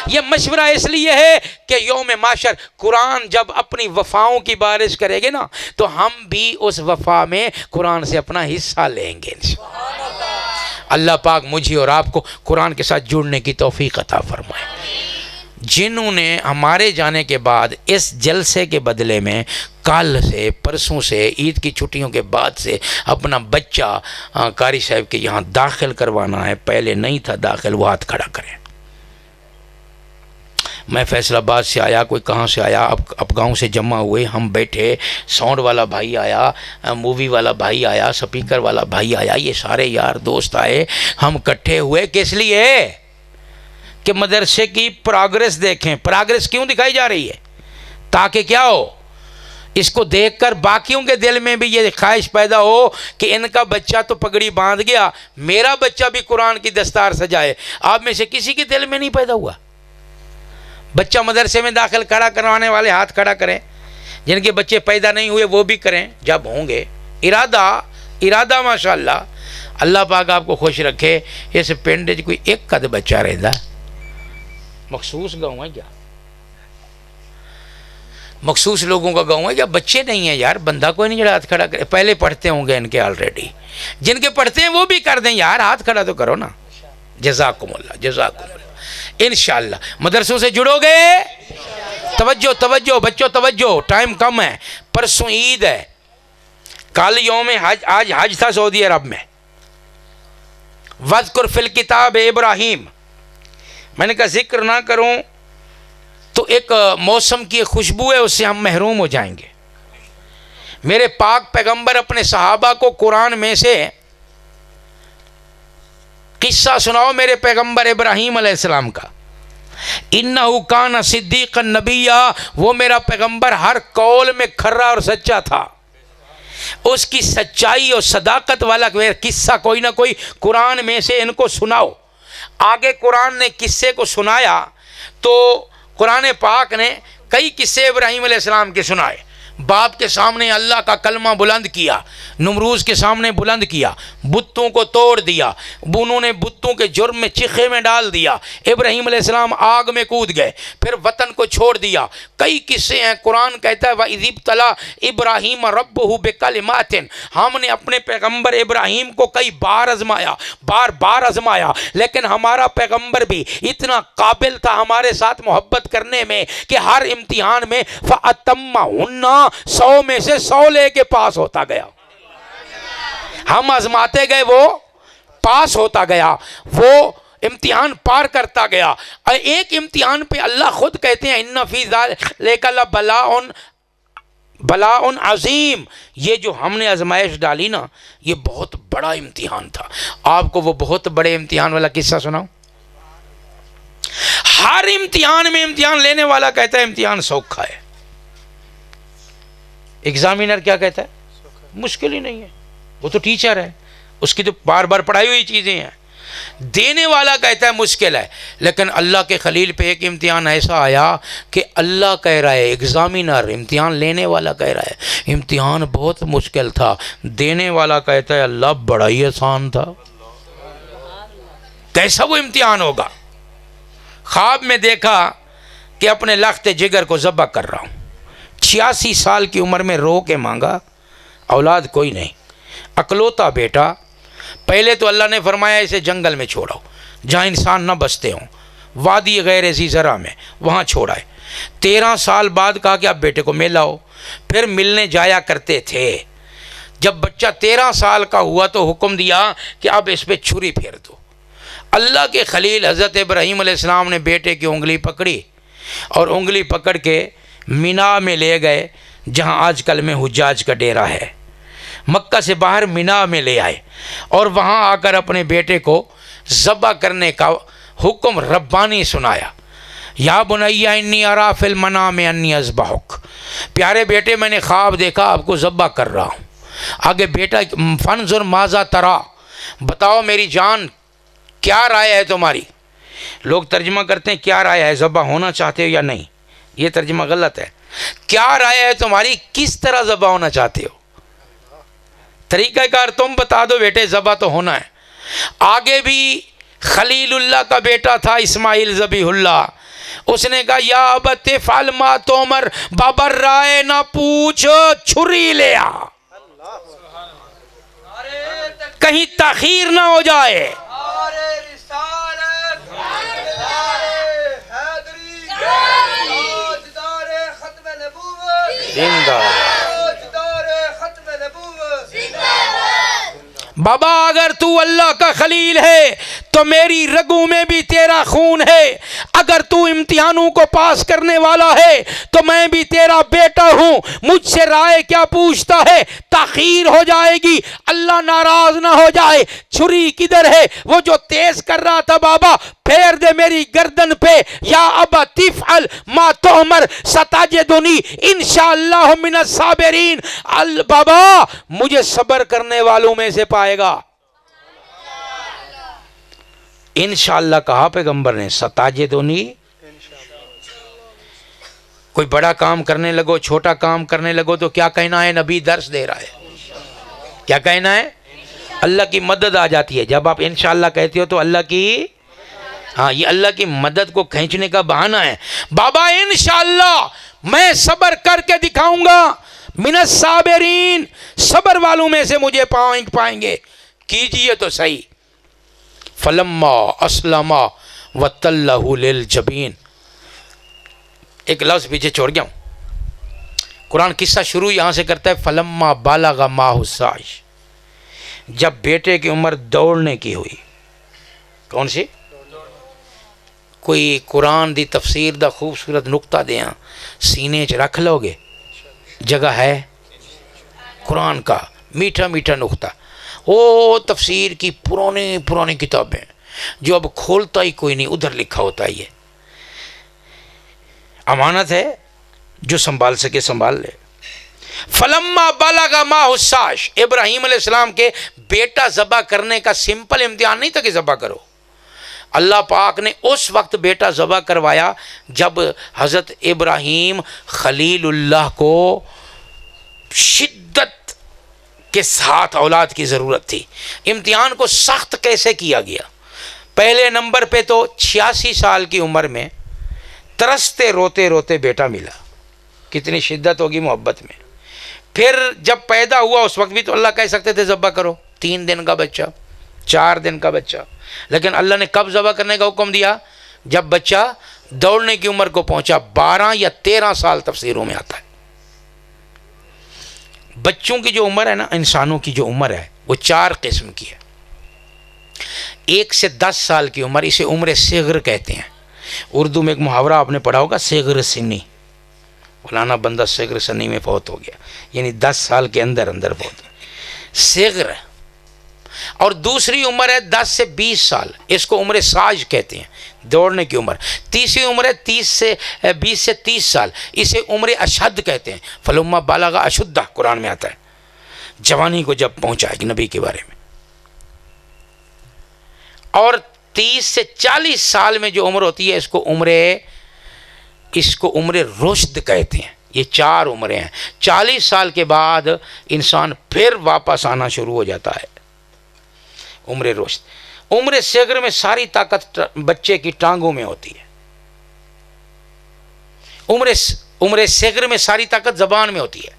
यह मशवरा इसलिए है कि यौम माशर कुरान जब अपनी वफाओं की बारिश करेंगे ना, तो हम भी उस वफा में कुरान से अपना हिस्सा लेंगे इंशाअल्लाह। अल्लाह पाक मुझे और आपको कुरान के साथ जुड़ने की तौफीक अता फरमाए। जिन्होंने हमारे जाने के बाद इस जलसे के बदले में कल से, परसों से, ईद की छुट्टियों के बाद से अपना बच्चा कारी साहब के यहाँ दाखिल करवाना है, पहले नहीं था दाखिल, वो हाथ खड़ा करें। मैं फैसलाबाद से आया, कोई कहाँ से आया, अब गांव से जमा हुए, हम बैठे, साउंड वाला भाई आया, मूवी वाला भाई आया, स्पीकर वाला भाई आया, ये सारे यार दोस्त आए, हम इकट्ठे हुए। किस लिए? कि मदरसे की प्रोग्रेस देखें। प्रोग्रेस क्यों दिखाई जा रही है? ताकि क्या हो, इसको देखकर बाकियों के दिल में भी ये ख्वाहिश पैदा हो कि इनका बच्चा तो पगड़ी बांध गया, मेरा बच्चा भी कुरान की दस्तार सजाए। आप में से किसी के दिल में नहीं पैदा हुआ? बच्चा मदरसे में दाखिल खड़ा करवाने वाले हाथ खड़ा करें, जिनके बच्चे पैदा नहीं हुए वो भी करें जब होंगे। इरादा माशाअल्लाह। अल्लाह पाक आपको खुश रखे। इस पिंड कोई एक कद बच्चा रहता, मखसूस गाँव है क्या? मखसूस लोगों का गाँव है क्या? बच्चे नहीं है यार, बंदा कोई नहीं जरा हाथ खड़ा करे। पहले पढ़ते होंगे इनके ऑलरेडी, जिनके पढ़ते हैं वो भी कर दें यार, हाथ खड़ा तो करो ना। जज़ाकुमुल्लाह, जज़ाकुमुल्लाह। इंशाअल्लाह मदरसों से जुड़ोगे। तवज्जो तवज्जो बच्चों तवज्जो, टाइम कम है, परसों ईद है, कल यौम हज, आज हज था सऊदी अरब में। वज़कुर फिल किताब इब्राहीम, मैंने कहा जिक्र ना करूं तो एक मौसम की खुशबू है, उससे हम महरूम हो जाएंगे। मेरे पाक पैगंबर अपने सहाबा को कुरान में से किस्सा सुनाओ मेरे पैगंबर इब्राहीम अलैहिस्सलाम का। इन्नहु कान सिद्दीक़न नबिय्या, वो मेरा पैगंबर हर कौल में खरा और सच्चा था। उसकी सच्चाई और सदाकत वाला किस्सा कोई ना कोई कुरान में से इनको सुनाओ। आगे कुरान ने किस्से को सुनाया तो कुरान पाक ने कई किस्से इब्राहीम अलैहिस्सलाम के सुनाए। बाप के सामने अल्लाह का कलमा बुलंद किया, नमरूज के सामने बुलंद किया, बुतों को तोड़ दिया, उन्होंने बुतों के जुर्म में चिखे में डाल दिया। इब्राहीम अलैहिस्सलाम आग में कूद गए, फिर वतन को छोड़ दिया। कई किस्से हैं। कुरान कहता है वइज़ इब्तला इब्राहीम रब्बहु बिकलिमातिन, हमने अपने पैगंबर इब्राहीम को कई बार आजमाया, बार बार आजमाया, लेकिन हमारा पैगंबर भी इतना काबिल था हमारे साथ मोहब्बत करने में कि हर इम्तिहान में फ़अतम्महुन्ना 100 में से 100 लेके पास होता गया। हम आजमाते गए, वो पास होता गया, वो इम्तिहान पार करता गया। और एक इम्तिहान पे अल्लाह खुद कहते हैं इन्ना फी ज़ालिका बलाउन अजीम, ये जो हमने आजमाइश डाली ना ये बहुत बड़ा इम्तिहान था। आपको वो बहुत बड़े इम्तिहान वाला किस्सा सुनाऊं। हर इम्तिहान में इम्तिहान लेने वाला कहता है इम्तिहान सौखा है, एग्जामिनर क्या कहता है मुश्किल ही नहीं है, वो तो टीचर है, उसकी तो बार बार पढ़ाई हुई चीज़ें हैं। देने वाला कहता है मुश्किल है, लेकिन अल्लाह के खलील पे एक इम्तिहान ऐसा आया कि अल्लाह कह रहा है, एग्जामिनर इम्तिहान लेने वाला कह रहा है इम्तिहान बहुत मुश्किल था, देने वाला कहता है अल्लाह बड़ा ही आसान था। कैसा वो इम्तिहान होगा। ख्वाब में देखा कि अपने लख्त जिगर को ज़ब्ह कर रहा हूँ, 86 साल की उम्र में रो के मांगा, औलाद कोई नहीं, अकलौता बेटा। पहले तो अल्लाह ने फरमाया इसे जंगल में छोड़ो जहाँ इंसान न बसते हों, वादी गैर ज़ी ज़रा में, वहाँ छोड़ाए। 13 साल बाद कहा कि आप बेटे को मिल लाओ। फिर मिलने जाया करते थे। जब बच्चा 13 साल का हुआ तो हुक्म दिया कि अब इस पर छुरी फेर दो। अल्लाह के खलील हज़रत इब्राहीम अलैहिस्सलाम ने बेटे की उंगली पकड़ी और उंगली पकड़ के मीना में ले गए, जहाँ आजकल में हुज्जाज का डेरा है। मक्का से बाहर मीना में ले आए और वहाँ आकर अपने बेटे को ज़ब्ह करने का हुक्म रब्बानी सुनाया। या बुनैया इन्नी अरा फिल मनाम अन्नी अज़बहुक, प्यारे बेटे मैंने ख्वाब देखा आपको ज़ब्ह कर रहा हूँ। आगे बेटा फंजुर माज़ा तरा, बताओ मेरी जान क्या राय है तुम्हारी। लोग तर्जमा करते हैं क्या राय है, ज़ब्ह होना चाहते हो या नहीं, ये तर्जमा गलत है। क्या राय है तुम्हारी, किस तरह ज़ब्ह होना चाहते हो, तरीक़ाकार तुम बता दो बेटे, ज़ब्ह तो होना है। आगे भी खलीलुल्लाह का बेटा था इस्माइल ज़बीहुल्लाह, उसने कहा या अबत फअल मा तुमर, बाबर राय ना पूछ छुरी ले आ, कहीं ताखीर ना हो जाए। बाबा अगर तू अल्लाह का खलील है तो मेरी रगों में भी तेरा खून है। अगर तू इम्तिहानों को पास करने वाला है तो मैं भी तेरा बेटा हूँ, मुझसे राय क्या पूछता है, ताखीर हो जाएगी, अल्लाह नाराज ना हो जाए। छुरी किधर है, वो जो तेज कर रहा था बाबा, फेर दे मेरी गर्दन पे। या अबा तिफअल मा तुअमर सताजिदुनी इंशाअल्लाह मिनस साबिरीन, अल बाबा मुझे सब्र करने वालों में से पाएगा। इंशाअल्लाह कहा पैगंबर ने, सताजिदुनी, कोई बड़ा काम करने लगो, छोटा काम करने लगो तो क्या कहना है, नबी दर्श दे रहा है, क्या कहना है, अल्लाह की मदद आ जाती है। जब आप इंशाअल्लाह कहते हो तो अल्लाह की, हाँ ये अल्लाह की मदद को खींचने का बहाना है। बाबा इंशाअल्लाह मैं सब्र करके दिखाऊंगा, मिनस साबिरीन, सब्र वालों में से मुझे पाएंगे। कीजिए तो सही। फलम्मा अस्लमा वतल्लहु लिल जबीन, एक लफ्ज़ पीछे छोड़ गया हूँ। कुरान किस्सा शुरू यहाँ से करता है, फलम्मा बालगा माहुसाइश, जब बेटे की उम्र दौड़ने की हुई। कौन सी, कोई कुरान दी तफसीर दा खूबसूरत नुक्ता दें, सीने च रख लोगे, जगह है, कुरान का मीठा मीठा नुक्ता। वो तफसीर की पुरानी पुरानी किताबें जो अब खोलता ही कोई नहीं, उधर लिखा होता है। ये अमानत है, जो संभाल सके संभाल ले। फलम्मा बलगा माहुस्साश, इब्राहीम अलैहिस्सलाम के बेटा ज़बा करने का सिंपल इम्तिहान नहीं था कि ज़बा करो। अल्लाह पाक ने उस वक्त बेटा ज़बा करवाया जब हज़रत इब्राहीम खलीलुल्लाह को शिद्दत के साथ औलाद की ज़रूरत थी। इम्तिहान को सख्त कैसे किया गया? पहले नंबर पे तो 86 साल की उम्र में तरसते रोते रोते बेटा मिला। कितनी शिद्दत होगी मोहब्बत में। फिर जब पैदा हुआ उस वक्त भी तो अल्लाह कह सकते थे ज़बा करो, 3 दिन का बच्चा, 4 दिन का बच्चा, लेकिन अल्लाह ने कब ज़बा करने का हुक्म दिया? जब बच्चा दौड़ने की उम्र को पहुंचा। 12 या 13 साल तफसीरों में आता है। बच्चों की जो उम्र है ना, इंसानों की जो उम्र है वो 4 किस्म की है। 1 से 10 साल की उम्र, इसे उम्र सिग़र कहते हैं। उर्दू में एक मुहावरा आपने पढ़ा होगा, सिग़र सिन्नी। फलाना बंदा सिग़र सन्नी में फौत हो गया, यानी 10 साल के अंदर अंदर फौत, सिग़र। और दूसरी उम्र है 10 से 20 साल, इसको उम्र साज कहते हैं, दौड़ने की उम्र। तीसरी उम्र है 20 से 30 साल, इसे उम्र अशद कहते हैं। फलम्मा बालगा अशुद्धा कुरान में आता है, जवानी को जब पहुंचा है नबी के बारे में। और 30 से 40 साल में जो उम्र होती है इसको उम्र रुश्द कहते हैं। ये 4 उम्रें हैं। 40 साल के बाद इंसान फिर वापस आना शुरू हो जाता है, उम्र रुश्द। उम्र सिग़र में सारी ताकत बच्चे की टांगों में होती है। उम्र सिग़र में सारी ताकत ज़बान में होती है।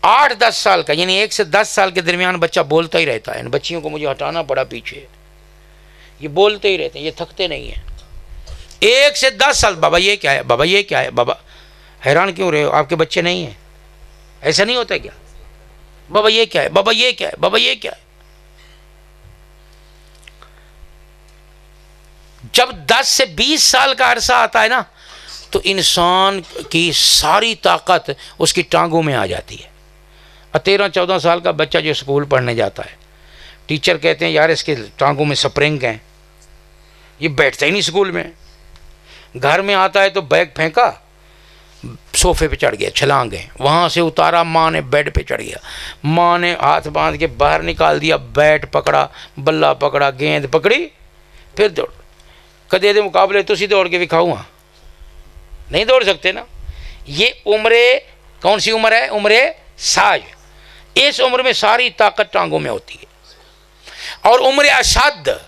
8-10 साल का, यानी 1 से 10 साल के दरमियान बच्चा बोलता ही रहता है। इन बच्चियों को मुझे हटाना पड़ा पीछे, ये बोलते ही रहते हैं, ये थकते नहीं हैं। 1 से 10 साल, बाबा ये क्या है, बाबा ये क्या है, बाबा हैरान क्यों रहे हो, आपके बच्चे नहीं हैं? ऐसा नहीं होता क्या? बाबा ये क्या है, बाबा ये क्या है, बाबा ये क्या है। जब 10 से 20 साल का अरसा आता है ना, तो इंसान की सारी ताकत उसकी टांगों में आ जाती है। 13-14 साल का बच्चा जो स्कूल पढ़ने जाता है, टीचर कहते हैं यार इसके टांगों में स्प्रिंग हैं, ये बैठता ही नहीं स्कूल में। घर में आता है तो बैग फेंका, सोफे पे चढ़ गया, छलांग गए, वहाँ से उतारा, माँ ने बेड पे चढ़ गया, माँ ने हाथ बांध के बाहर निकाल दिया, बैट पकड़ा, बल्ला पकड़ा, गेंद पकड़ी, फिर दौड़। कदे दे मुकाबले तुसी दौड़ के दिखाऊँ? नहीं दौड़ सकते ना। ये उम्र कौन सी उम्र है? उम्र साज। इस उम्र में सारी ताकत टांगों में होती है। और उम्र अशद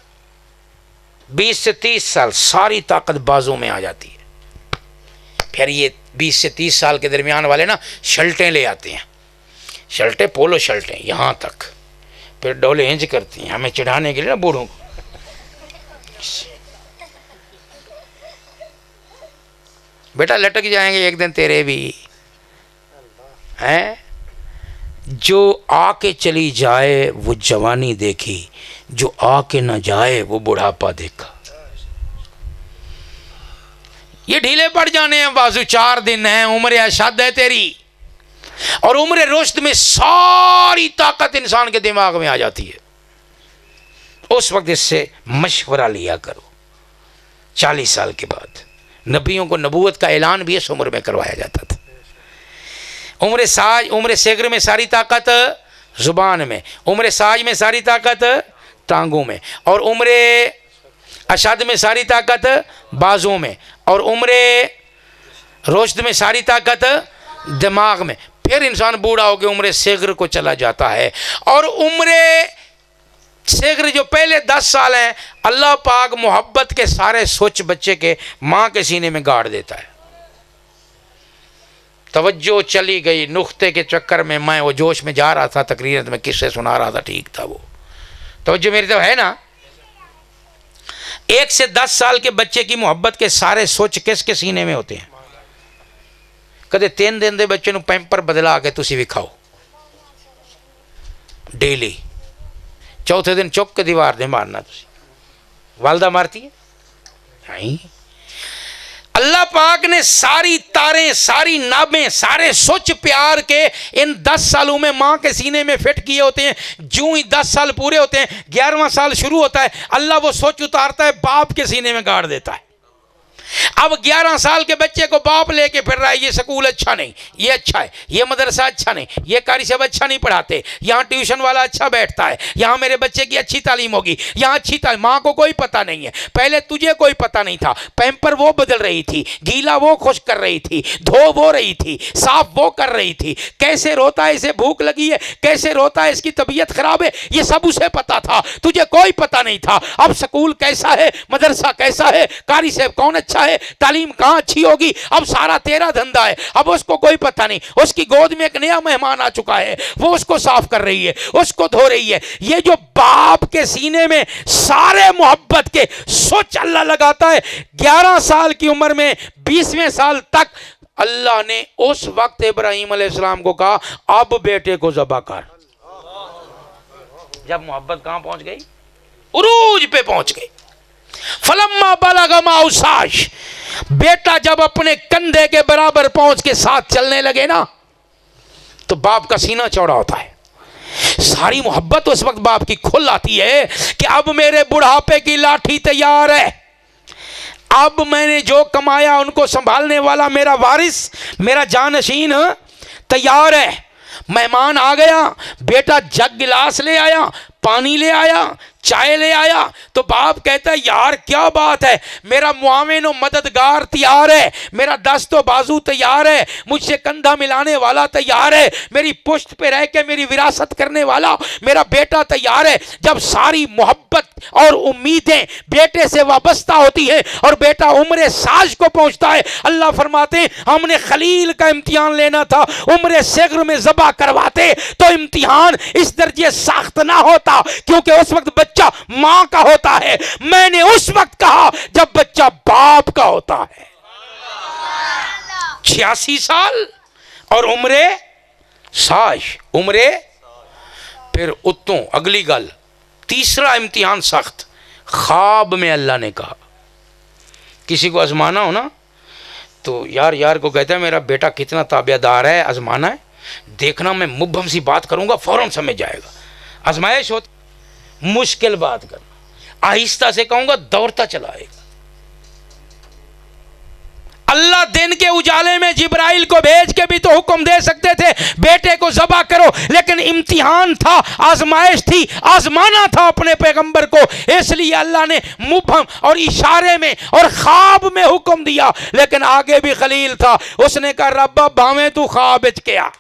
20 से 30 साल, सारी ताकत बाजों में आ जाती है। फिर ये 20 से 30 साल के दरमियान वाले ना शर्टें ले आते हैं, शर्टें, पोलो शर्टें यहाँ तक, फिर डोले इंज करती हैं हमें चिढ़ाने के लिए ना बूढ़ों को। बेटा लटक जाएंगे एक दिन तेरे भी हैं। जो आके चली जाए वो जवानी देखी, जो आके न जाए वो बुढ़ापा देखा। ये ढीले पड़ जाने हैं बाजू, 4 दिन है, उम्र अशद है तेरी। और उम्र रुश्द में सारी ताकत इंसान के दिमाग में आ जाती है। उस वक्त इससे मशवरा लिया करो। 40 साल के बाद नबियों को नबूवत का ऐलान भी इस उम्र में करवाया जाता था। उम्र साज, उम्र सिग़र में सारी ताकत ज़ुबान में, उम्र साज में सारी ताकत टांगों में, और उम्र अशद में सारी ताकत बाजों में, और उम्र रुश्द में सारी ताकत दिमाग में। फिर इंसान बूढ़ा होकर उम्र सिग़र को चला जाता है। और उम्र सिग़र जो पहले 10 साल हैं, अल्लाह पाक मोहब्बत के सारे सोच बच्चे के माँ के सीने में गाड़ देता है। तवज्जो चली गई नुक्ते के चक्कर में, मैं वो जोश में जा रहा था, तकरीर में किस्से सुना रहा था, ठीक था वो। तवज्जो मेरी तो है ना। 1 से 10 साल के बच्चे की मोहब्बत के सारे सोच किसके सीने में होते हैं? कदे 3 दिन दे बच्चे नूं पैंपर बदला के तुसी विखाओ डेली, चौथे दिन चुक के दीवार दे मारना तुसी। वालदा मारती है? नहीं। अल्लाह पाक ने सारी तारें, सारी नाबें, सारे सोच प्यार के इन 10 सालों में माँ के सीने में फिट किए होते हैं। जो ही 10 साल पूरे होते हैं, 11वां साल शुरू होता है, अल्लाह वो सोच उतारता है, बाप के सीने में गाड़ देता है। अब 11 साल के बच्चे को बाप लेके फिर रहा है, ये स्कूल अच्छा नहीं, ये अच्छा है, ये मदरसा अच्छा नहीं, ये कारी साहब अच्छा नहीं पढ़ाते, यहाँ ट्यूशन वाला अच्छा बैठता है, यहाँ मेरे बच्चे की अच्छी तालीम होगी, यहाँ अच्छी तालीम। माँ को कोई पता नहीं है, पहले तुझे कोई पता नहीं था, पैम्पर वो बदल रही थी, गीला वो खुश कर रही थी, धो वो रही थी, साफ वो कर रही थी, कैसे रोता है, इसे भूख लगी है, कैसे रोता है, इसकी तबीयत खराब है, ये सब उसे पता था, तुझे कोई पता नहीं था। अब स्कूल कैसा है, मदरसा कैसा है, कारी साहब कौन अच्छा है, तालीम कहां अच्छी होगी, अब सारा तेरा धंधा है। अब उसको कोई पता नहीं, उसकी गोद में एक नया मेहमान आ चुका है, वो उसको साफ कर रही है, उसको धो रही है। ये जो बाप के सीने में सारे मोहब्बत के सोच अल्लाह लगाता है, 11 साल की उम्र में 20वें साल तक अल्लाह ने उस वक्त इब्राहिम अलैहिस्सलाम को कहा, अब बेटे को ज़बह कर। जब मोहब्बत कहां पहुंच गई, उरूज पे पहुंच गई। फलम्मा बलगा माउसाश, बेटा जब अपने कंधे के बराबर पहुंच के साथ चलने लगे ना, तो बाप का सीना चौड़ा होता है। सारी मोहब्बत उस वक्त बाप की खुल आती है कि अब मेरे बुढ़ापे की लाठी तैयार है, अब मैंने जो कमाया उनको संभालने वाला मेरा वारिस, मेरा जानशीन तैयार है। मेहमान आ गया, बेटा जग गिलास ले आया, पानी ले आया, चाय ले आया, तो बाप कहता है यार क्या बात है, मेरा मुआविन और मददगार तैयार है, मेरा दस्त और बाजू तैयार है, मुझसे कंधा मिलाने वाला तैयार है, मेरी पुश्त पे रह के मेरी विरासत करने वाला मेरा बेटा तैयार है। जब सारी मोहब्बत और उम्मीदें बेटे से वाबस्ता होती है और बेटा उम्र साज को पहुंचता है, अल्लाह फरमाते हैं हमने खलील का इम्तिहान लेना था, उम्र सिगर में ज़बा करवाते तो इम्तिहान इस दर्जे सख्त ना होता, क्योंकि उस वक्त बच्चा मां का होता है। मैंने उस वक्त कहा जब बच्चा बाप का होता है। 86 साल और उम्रे साज, उम्रे फिर उत्तों अगली गल, तीसरा इम्तिहान सख्त। ख्वाब में अल्लाह ने कहा, किसी को आजमाना हो ना तो यार को कहता है मेरा बेटा कितना ताबेदार है, आजमाना है, देखना मैं मुबहम सी बात करूंगा फौरन समझ जाएगा। आजमाइश होती, मुश्किल बात करना, आहिस्ता से कहूंगा दौड़ता चला आएगा। अल्लाह दिन के उजाले में जिब्राइल को भेज के भी तो हुक्म दे सकते थे बेटे को ज़बह करो, लेकिन इम्तिहान था, आजमाइश थी, आजमाना था अपने पैगंबर को, इसलिए अल्लाह ने मुबहम और इशारे में और ख्वाब में हुक्म दिया। लेकिन आगे भी खलील था, उसने कहा रब्बा भावें तू ख्वाब विच किया,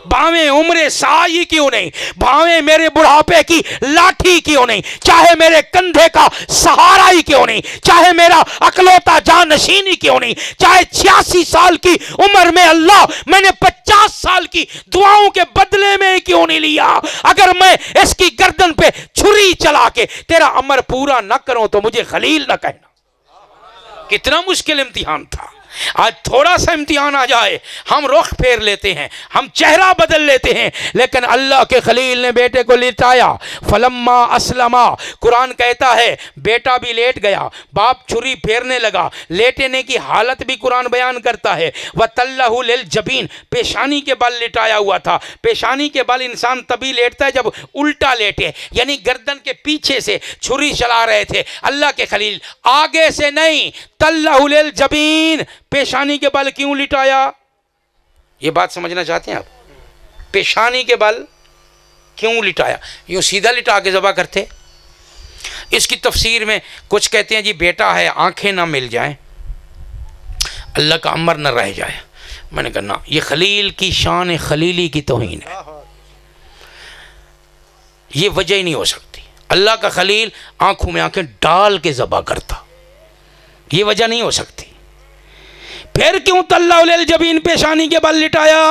भावें उम्र साई क्यों नहीं, भावें मेरे बुढ़ापे की लाठी क्यों नहीं, चाहे मेरे कंधे का सहारा ही क्यों नहीं, चाहे मेरा अकलौता जानशीनी क्यों नहीं, चाहे 86 साल की उम्र में अल्लाह मैंने 50 साल की दुआओं के बदले में क्यों नहीं लिया। अगर मैं इसकी गर्दन पे छुरी चला के तेरा अमर पूरा न करूं तो मुझे खलील न कहना। कितना मुश्किल इम्तिहान था। आज थोड़ा सा इम्तिहान आ जाए हम रुख फेर लेते हैं, हम चेहरा बदल लेते हैं, लेकिन अल्लाह के खलील ने बेटे को लिटाया। फलम्मा असलमा, कुरान कहता है बेटा भी लेट गया, बाप छुरी फेरने लगा, लेटने की हालत भी कुरान बयान करता है। व तल्लहु लिल जबीन, पेशानी के बल लिटाया हुआ था। पेशानी के बल इंसान तभी लेटता है जब उल्टा लेटे, यानी गर्दन के पीछे से छुरी चला रहे थे अल्लाह के खलील, आगे से नहीं। तल्लहु लिल जबीन, पेशानी के बल क्यों लिटाया, ये बात समझना चाहते हैं आप? पेशानी के बल क्यों लिटाया, यूं सीधा लिटा के ज़बह करते। इसकी तफसीर में कुछ कहते हैं जी बेटा है आंखें ना मिल जाएं, अल्लाह का अमर न रह जाए। मैंने कहा ना, ये खलील की शान खलीली की तौहीन है, ये वजह ही नहीं हो सकती। अल्लाह का खलील आंखों में आंखें डाल के ज़बह करता, ये वजह नहीं हो सकती। फिर क्यों तल्लहु लिल जबीन, पेशानी के बल लिटाया?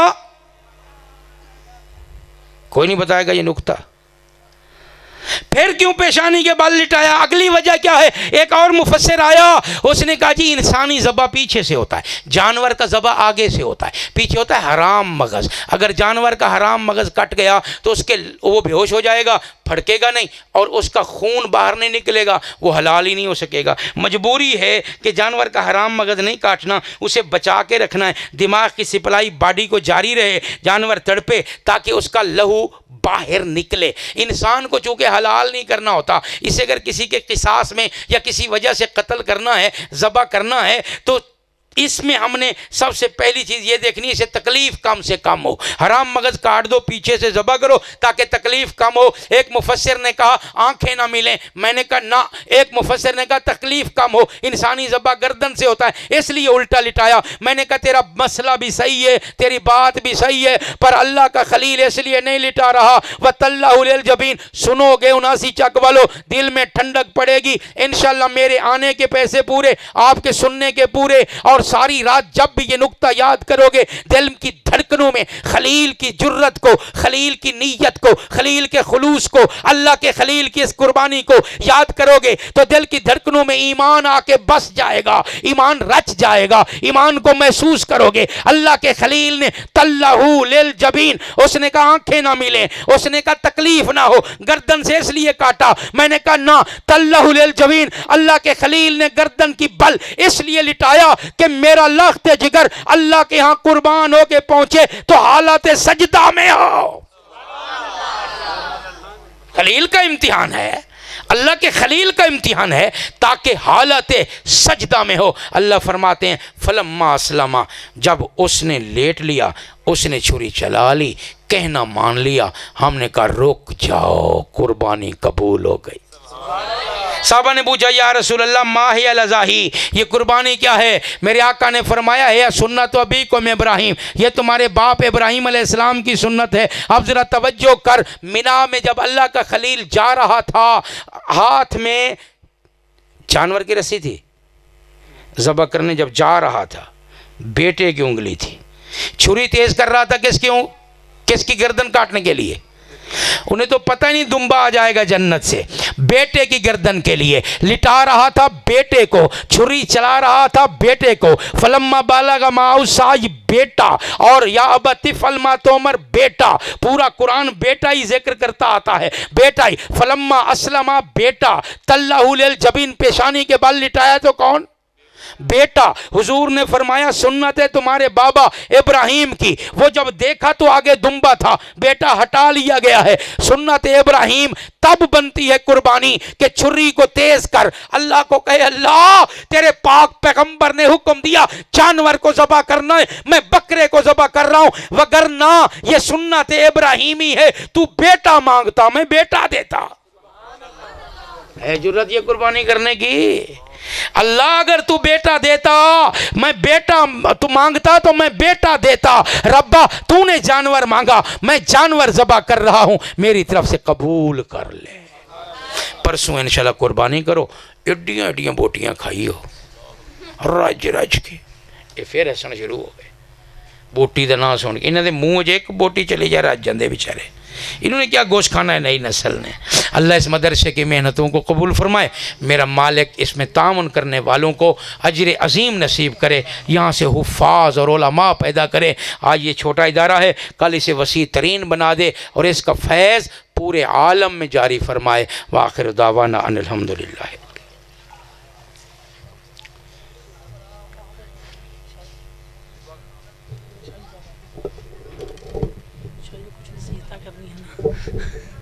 कोई नहीं बताएगा ये नुक्ता। फिर क्यों पेशानी के बाल लिटाया? अगली वजह क्या है? एक और मुफस्सिर आया, उसने कहा जी इंसानी ज़बा पीछे से होता है, जानवर का ज़बा आगे से होता है, पीछे होता है हराम मगज़। अगर जानवर का हराम मगज़ कट गया तो उसके वो बेहोश हो जाएगा, फड़केगा नहीं और उसका खून बाहर नहीं निकलेगा, वो हलाल ही नहीं हो सकेगा। मजबूरी है कि जानवर का हराम मगज़ नहीं काटना, उसे बचा के रखना है, दिमाग की सप्लाई बॉडी को जारी रहे, जानवर तड़पे ताकि उसका लहू बाहर निकले। इंसान को चूँकि हलाल नहीं करना होता, इसे अगर किसी के किसास में या किसी वजह से कत्ल करना है, ज़बह करना है, तो इसमें हमने सबसे पहली चीज़ ये देखनी है इसे तकलीफ़ कम से कम हो। हराम मगज़ काट दो, पीछे से ज़बह करो ताकि तकलीफ़ कम हो। एक मुफस्सिर ने कहा आंखें ना मिलें, मैंने कहा ना। एक मुफस्सिर ने कहा तकलीफ़ कम हो, इंसानी ज़बह गर्दन से होता है इसलिए उल्टा लिटाया। मैंने कहा तेरा मसला भी सही है, तेरी बात भी सही है, पर अल्लाह का खलील इसलिए नहीं लिटा रहा। व तल्लाहु लिल जबीन, सुनोगे 79 चक वालों, दिल में ठंडक पड़ेगी इंशाअल्लाह। मेरे आने के पैसे पूरे, आपके सुनने के पूरे, और सारी रात जब भी ये नुक्ता याद करोगे, दिल की धड़कनों में खलील की जुर्रत को, खलील की नीयत को, खलील के खुलूस को, अल्लाह के खलील की इस कुर्बानी को याद करोगे तो दिल की धड़कनों में ईमान आके बस जाएगा, ईमान रच जाएगा, ईमान को महसूस करोगे। अल्लाह के खलील ने तल्लाहु लिल जबीन, उसने कहा आंखें ना मिले, उसने कहा तकलीफ ना हो, गर्दन से इसलिए काटा। मैंने कहा ना, तल्लाहु लिल जबीन, अल्लाह के खलील ने गर्दन की बल इसलिए लिटाया कि मेरा लख्त जिगर अल्लाह के यहां कुर्बान होके पहुंचे तो हालत सजदा में हो। खलील का इम्तिहान है, अल्लाह के खलील का इम्तिहान है ताकि हालत सजदा में हो। अल्लाह फरमाते हैं फलम्मा अस्लमा, जब उसने लेट लिया, उसने छुरी चला ली, कहना मान लिया, हमने कहा रुक जाओ, कुर्बानी कबूल हो गई। साहबा ने पूछा या रसूल अल्लाह मा हिया लज़ाही, ये कुर्बानी क्या है? मेरे आका ने फरमाया है सुन्नत अबीकुम इब्राहिम, ये तुम्हारे बाप इब्राहिम अलैहिस्सलाम की सुन्नत है। अब ज़रा तवज्जो कर, मिना में जब अल्लाह का खलील जा रहा था, हाथ में जानवर की रस्सी थी, ज़बह करने जब जा रहा था, बेटे की उंगली थी, छुरी तेज कर रहा था किसकी गर्दन काटने के लिए? उन्हें तो पता ही नहीं दुम्बा आ जाएगा जन्नत से। बेटे की गर्दन के लिए लिटा रहा था, बेटे को छुरी चला रहा था, बेटे को। फलम्मा बालगा माउसाज, बेटा, और या अबती फलमा तोमर, बेटा। पूरा कुरान बेटा ही जिक्र करता आता है, बेटा ही। फलम्मा अस्लमा, बेटा। तल्लाहु लिल जबीन, पेशानी के बाल लिटाया तो कौन? बेटा। हुजूर ने फरमाया सुन्नत है तुम्हारे बाबा इब्राहिम की, वो जब देखा तो आगे दुम्बा था, बेटा हटा लिया गया है। सुन्नत इब्राहिम तब बनती है कुर्बानी कि छुरी को तेज कर, अल्लाह को कहे अल्लाह तेरे पाक पैगंबर ने हुक्म दिया जानवर को ज़बह करना है, मैं बकरे को ज़बह कर रहा हूं, वगरना ये सुन्नत इब्राहिमी है, तू बेटा मांगता मैं बेटा देता। है जुर्रत ये कुर्बानी करने की? अल्लाह अगर तू बेटा देता, मैं बेटा, तू मांगता तो मैं बेटा देता। रब्बा तूने जानवर मांगा, मैं जानवर ज़बह कर रहा हूं, मेरी तरफ से कबूल कर ले। परसों इंशाल्लाह कुर्बानी करो, एडियां एडियां बोटियां खाई हो रज रज के। ये फिर हसन शुरू हो गए बोटी का नाम सुन के, इन्होंने मुँह च एक बोटी चली जा, रज जाते बेचारे। इन्होंने क्या गोश्त खाना है नई नस्ल ने। अल्लाह इस मदरसे की मेहनतों को कबूल फरमाए, मेरा मालिक इसमें तामुन करने वालों को अजर अजीम नसीब करे, यहाँ से हुफ़ाज़ और उलमा पैदा करे। आज ये छोटा इदारा है, कल इसे वसी तरीन बना दे और इसका फैज़ पूरे आलम में जारी फरमाए। व आखिर दावाना अनिल हम्दुलिल्लाह। कुछ नसीहत करनी है ना।